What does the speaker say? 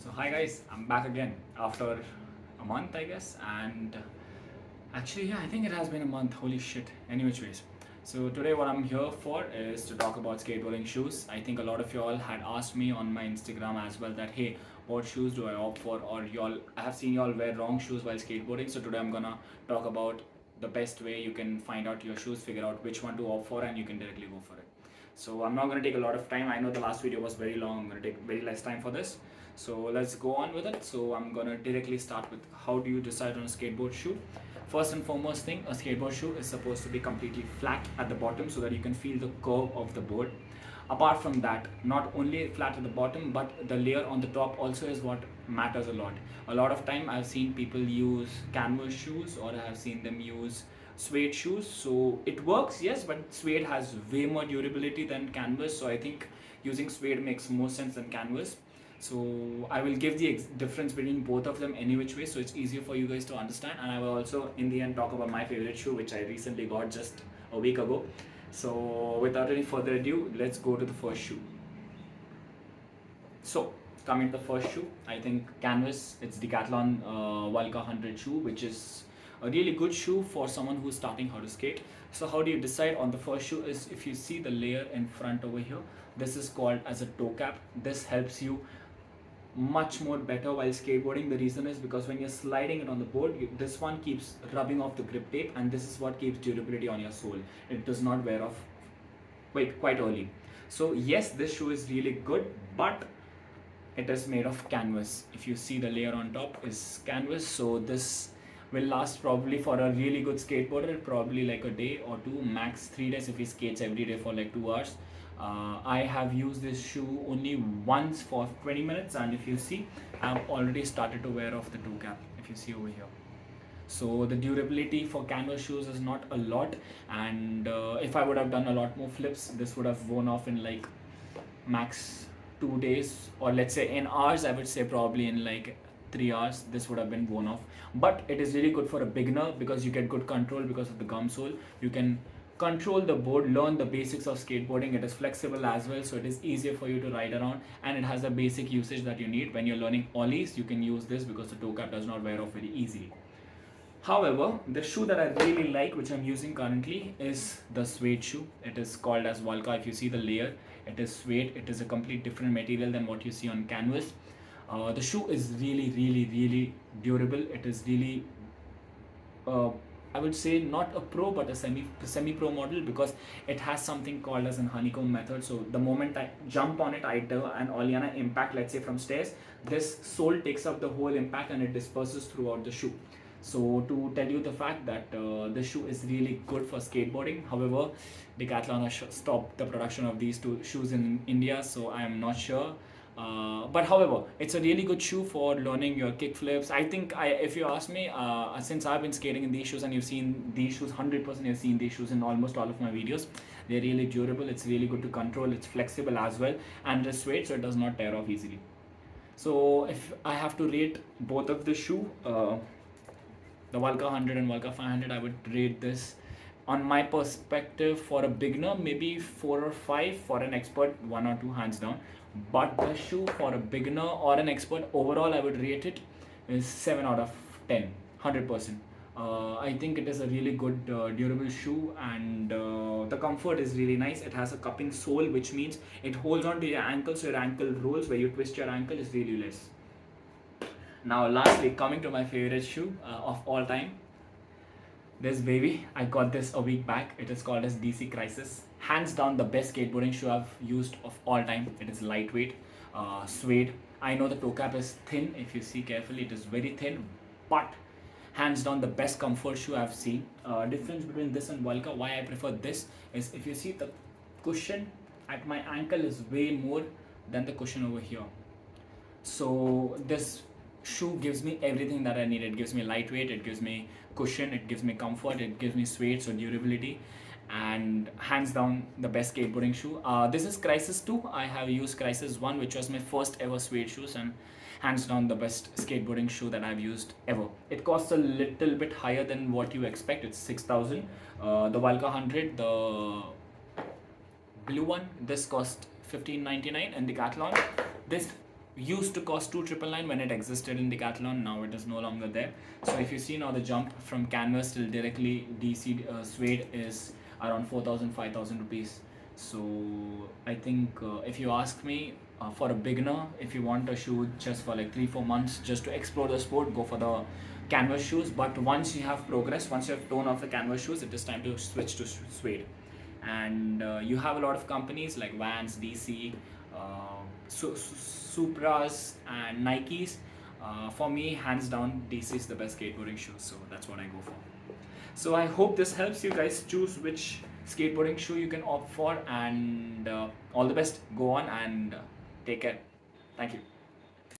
So hi guys, I'm back again after a month I guess, and actually yeah, I think it has been a month. Holy shit. Any which ways. So today what I'm here for is to talk about skateboarding shoes. I think a lot of y'all had asked me on my Instagram as well that hey, what shoes do I opt for, or y'all I have seen y'all wear wrong shoes while skateboarding. So today I'm gonna talk about the best way you can find out your shoes, figure out which one to opt for, and you can directly go for it. So I'm not going to take a lot of time. I know the last video was very long. I'm going to take very less time for this. So let's go on with it. So I'm going to directly start with how do you decide on a skateboard shoe. First and foremost thing, a skateboard shoe is supposed to be completely flat at the bottom so that you can feel the curve of the board. Apart from that, not only flat at the bottom, but the layer on the top also is what matters a lot. A lot of time I've seen people use canvas shoes, or I have seen them use suede shoes. So it works, yes, but suede has way more durability than canvas. So I think using suede makes more sense than canvas. So I will give the difference between both of them any which way, so it's easier for you guys to understand. And I will also in the end talk about my favorite shoe, which I recently got just a week ago. So without any further ado, let's go to the first shoe. So coming to the first shoe, I think canvas. It's Decathlon Volca 100 shoe, which is a really good shoe for someone who's starting how to skate. So how do you decide on the first shoe is if you see the layer in front over here, this is called as a toe cap. This helps you much more better while skateboarding. The reason is because when you're sliding it on the board, this one keeps rubbing off the grip tape, and this is what keeps durability on your sole. It does not wear off quite early. So yes, this shoe is really good, but it is made of canvas. If you see the layer on top is canvas, so this will last probably for a really good skateboarder probably like a day or two, max 3 days if he skates every day for like 2 hours. I have used this shoe only once for 20 minutes, and if you see, I've already started to wear off the toe cap, if you see over here. So the durability for canvas shoes is not a lot, and if I would have done a lot more flips, this would have worn off in like max 2 days, or let's say in hours. I would say probably in like 3 hours this would have been worn off. But it is really good for a beginner because you get good control because of the gum sole. You can control the board, learn the basics of skateboarding. It is flexible as well, so it is easier for you to ride around, and it has the basic usage that you need. When you're learning ollies, you can use this because the toe cap does not wear off very easily. However, the shoe that I really like, which I'm using currently, is the suede shoe. It is called as Volca. If you see the layer, it is suede. It is a complete different material than what you see on canvas. The shoe is really durable. It is really, I would say, not a pro but a semi pro model, because it has something called as an honeycomb method. So the moment I jump on it, I do an Olliana impact, let's say from stairs, this sole takes up the whole impact and it disperses throughout the shoe. So to tell you the fact that this shoe is really good for skateboarding. However, Decathlon has stopped the production of these two shoes in India, so I am not sure. But however, it's a really good shoe for learning your kick flips. I think if you ask me, since I've been skating in these shoes and you've seen these shoes, 100% you've seen these shoes in almost all of my videos. They're really durable. It's really good to control. It's flexible as well, and it's suede, so it does not tear off easily. So if I have to rate both of the shoe, the Volca 100 and Volca 500, I would rate this, on my perspective, for a beginner maybe 4 or 5, for an expert 1 or 2 hands down. But the shoe for a beginner or an expert, overall I would rate it is 7 out of 10, 100%. I think it is a really good durable shoe, and the comfort is really nice. It has a cupping sole, which means it holds on to your ankle, so your ankle rolls where you twist your ankle is really less. Now lastly, coming to my favorite shoe of all time, this baby. I got this a week back. It is called as DC Crisis. Hands down the best skateboarding shoe I've used of all time. It is lightweight, suede. I know the toe cap is thin. If you see carefully, it is very thin, but hands down the best comfort shoe I've seen. Difference between this and Volca, why I prefer this is, if you see, the cushion at my ankle is way more than the cushion over here. So this shoe gives me everything that I need. It gives me lightweight, it gives me cushion, it gives me comfort, it gives me suede, so durability, and hands down the best skateboarding shoe. This is Crisis 2. I have used Crisis 1, which was my first ever suede shoes, and hands down the best skateboarding shoe that I've used ever. It costs a little bit higher than what you expect. It's 6,000. The Volca 100, the blue one, this cost 15.99, and Decathlon, this used to cost 2,999 when it existed in Decathlon. Now it is no longer there. So if you see now the jump from canvas till directly DC suede is around 4,000 5,000 rupees. So I think if you ask me, for a beginner, if you want a shoe just for like 3 4 months just to explore the sport, go for the canvas shoes. But once you have progressed, once you have torn off the canvas shoes, it is time to switch to suede. And you have a lot of companies like Vans, DC, Supras, and Nikes. For me, hands down, DC is the best skateboarding shoe, so that's what I go for. So I hope this helps you guys choose which skateboarding shoe you can opt for, and all the best. Go on and take care. Thank you.